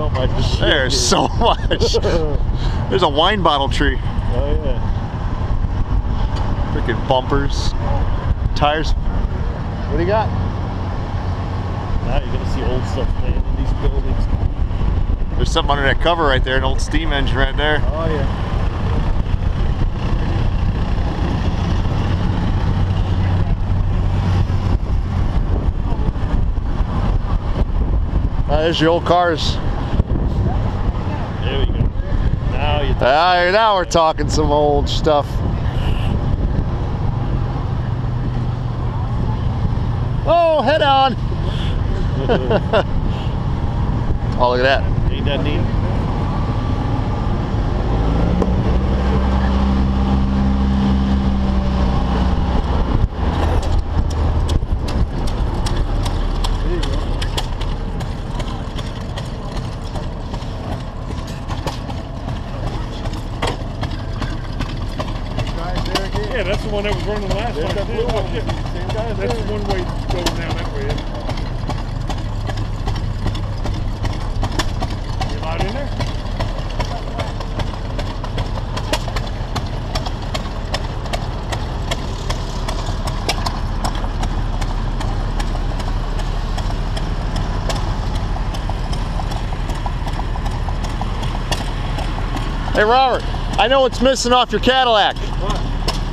so much shit. There's so much. There's a wine bottle tree. Oh yeah. Freaking bumpers, tires. What do you got? Now you're gonna see old stuff, man, in these buildings. There's something under that cover right there, an old steam engine right there. Oh yeah. There's your old cars. There we go. Now you. Now we're talking some old stuff. Oh, head on. Oh, look at that. Ain't that neat? There you go. Yeah, that's the one that was running last time. Same guy. That's one way to go down that way. You allowed in there? Hey, Robert, I know what's missing off your Cadillac. What?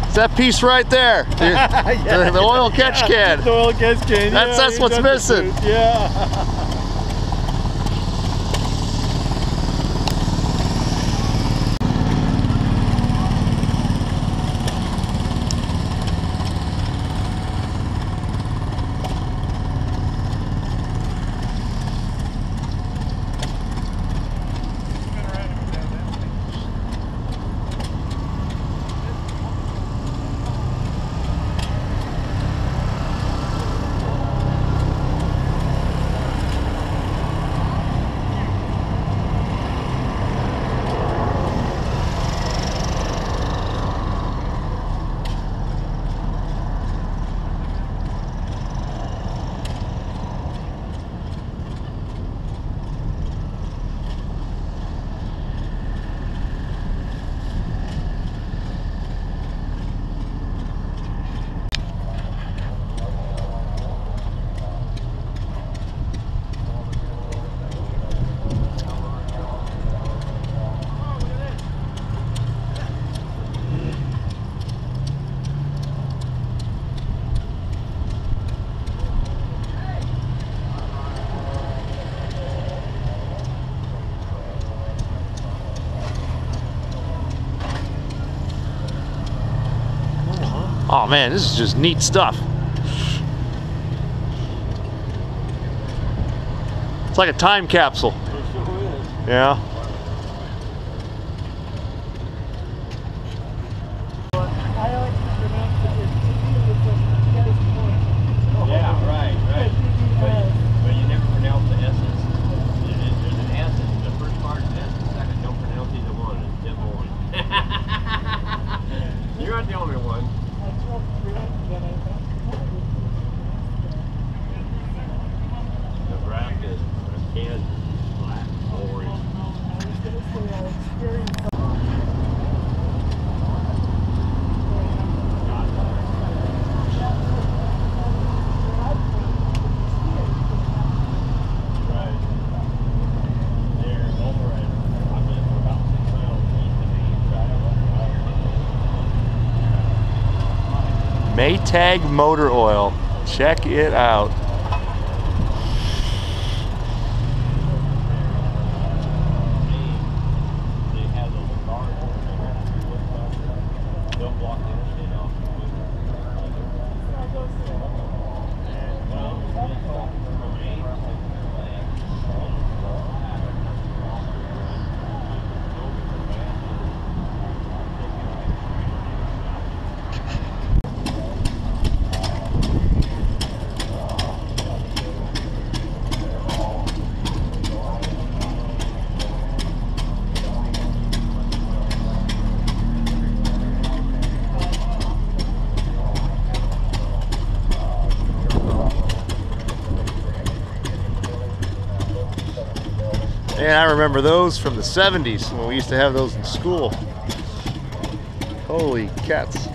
It's that piece right there. The oil catch can. The oil catch can. That's what's missing. Yeah. Oh man, this is just neat stuff. It's like a time capsule. It sure is. Yeah. Yeah, right. But you never pronounce the S's. There's an S in the first part and the S in the second. Don't pronounce either one. It's Des Moines. You're not the only one. Nebraska is Kansas, black, orange. Maytag motor oil. Check it out. And I remember those from the 70s when we used to have those in school. Holy cats.